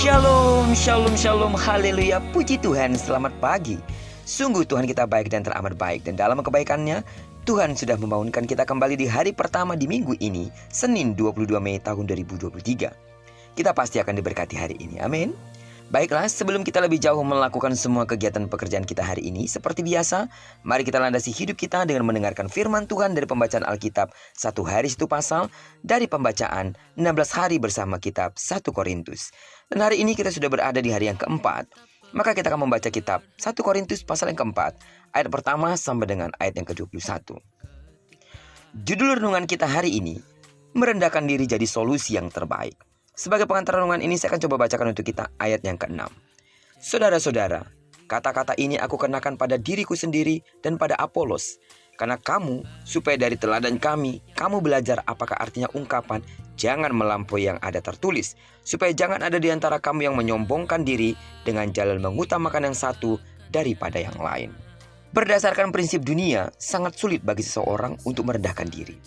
Shalom, shalom, shalom, haleluya, puji Tuhan, selamat pagi. Sungguh Tuhan kita baik dan teramat baik. Dan dalam kebaikannya, Tuhan sudah membangunkan kita kembali di hari pertama di minggu ini, Senin 22 Mei tahun 2023. Kita pasti akan diberkati hari ini, amin. Baiklah, sebelum kita lebih jauh melakukan semua kegiatan pekerjaan kita hari ini, seperti biasa, mari kita landasi hidup kita dengan mendengarkan firman Tuhan dari pembacaan Alkitab, satu hari satu pasal, dari pembacaan 16 hari bersama kitab 1 Korintus. Dan hari ini kita sudah berada di hari yang keempat, maka kita akan membaca kitab 1 Korintus pasal yang keempat, ayat pertama sampai dengan ayat yang ke-21. Judul renungan kita hari ini, merendahkan diri jadi solusi yang terbaik. Sebagai pengantar renungan ini saya akan coba bacakan untuk kita ayat yang ke-6. Saudara-saudara, kata-kata ini aku kenakan pada diriku sendiri dan pada Apolos, karena kamu, supaya dari teladan kami, kamu belajar apakah artinya ungkapan jangan melampaui yang ada tertulis, supaya jangan ada di antara kamu yang menyombongkan diri dengan jalan mengutamakan yang satu daripada yang lain. Berdasarkan prinsip dunia, sangat sulit bagi seseorang untuk merendahkan diri.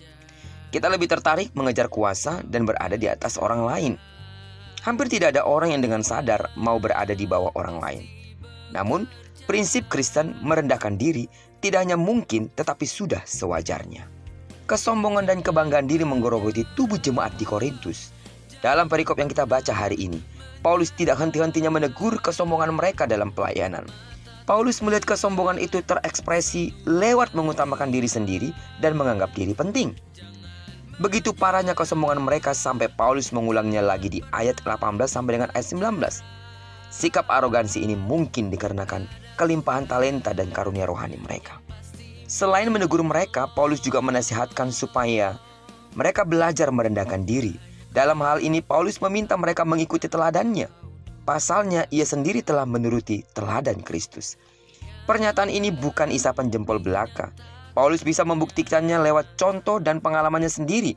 Kita lebih tertarik mengejar kuasa dan berada di atas orang lain. Hampir tidak ada orang yang dengan sadar mau berada di bawah orang lain. Namun, prinsip Kristen merendahkan diri tidak hanya mungkin tetapi sudah sewajarnya. Kesombongan dan kebanggaan diri menggerogoti tubuh jemaat di Korintus. Dalam perikop yang kita baca hari ini, Paulus tidak henti-hentinya menegur kesombongan mereka dalam pelayanan. Paulus melihat kesombongan itu terekspresi lewat mengutamakan diri sendiri dan menganggap diri penting. Begitu parahnya kesombongan mereka sampai Paulus mengulangnya lagi di ayat 18 sampai dengan ayat 19. Sikap arogansi ini mungkin dikarenakan kelimpahan talenta dan karunia rohani mereka. Selain menegur mereka, Paulus juga menasihatkan supaya mereka belajar merendahkan diri. Dalam hal ini Paulus meminta mereka mengikuti teladannya. Pasalnya ia sendiri telah menuruti teladan Kristus. Pernyataan ini bukan isapan jempol belaka. Paulus bisa membuktikannya lewat contoh dan pengalamannya sendiri.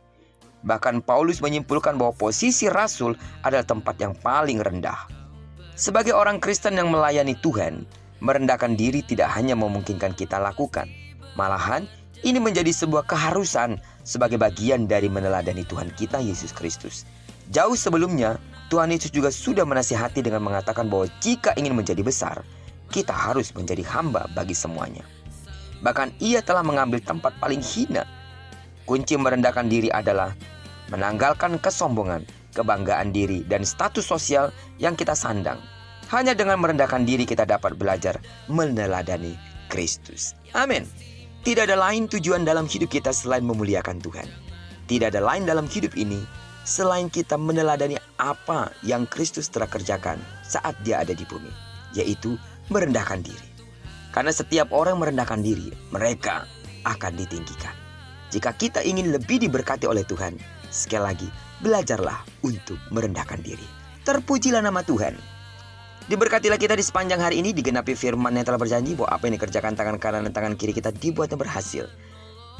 Bahkan Paulus menyimpulkan bahwa posisi rasul adalah tempat yang paling rendah. Sebagai orang Kristen yang melayani Tuhan, merendahkan diri tidak hanya memungkinkan kita lakukan. Malahan, ini menjadi sebuah keharusan sebagai bagian dari meneladani Tuhan kita Yesus Kristus. Jauh sebelumnya, Tuhan Yesus juga sudah menasihati dengan mengatakan bahwa jika ingin menjadi besar, kita harus menjadi hamba bagi semuanya. Bahkan ia telah mengambil tempat paling hina. Kunci merendahkan diri adalah menanggalkan kesombongan, kebanggaan diri, dan status sosial yang kita sandang. Hanya dengan merendahkan diri kita dapat belajar meneladani Kristus. Amin. Tidak ada lain tujuan dalam hidup kita selain memuliakan Tuhan. Tidak ada lain dalam hidup ini selain kita meneladani apa yang Kristus telah kerjakan saat dia ada di bumi, yaitu merendahkan diri. Karena setiap orang merendahkan diri, mereka akan ditinggikan. Jika kita ingin lebih diberkati oleh Tuhan, sekali lagi, belajarlah untuk merendahkan diri. Terpujilah nama Tuhan. Diberkatilah kita di sepanjang hari ini, digenapi firman yang telah berjanji bahwa apa yang dikerjakan tangan kanan dan tangan kiri kita dibuatnya berhasil.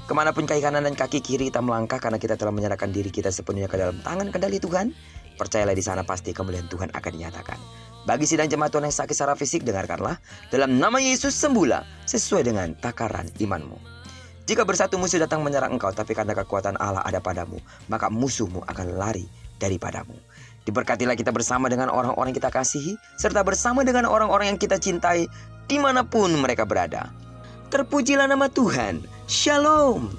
Kemanapun kaki kanan dan kaki kiri kita melangkah karena kita telah menyerahkan diri kita sepenuhnya ke dalam tangan kendali Tuhan, percayalah di sana pasti kemuliaan Tuhan akan dinyatakan. Bagi sidang jemaat Tuhan yang sakit secara fisik, dengarkanlah. Dalam nama Yesus sembuhlah sesuai dengan takaran imanmu. Jika bersatu musuh datang menyerang engkau, tapi karena kekuatan Allah ada padamu, maka musuhmu akan lari daripadamu. Diberkatilah kita bersama dengan orang-orang yang kita kasihi, serta bersama dengan orang-orang yang kita cintai, dimanapun mereka berada. Terpujilah nama Tuhan. Shalom.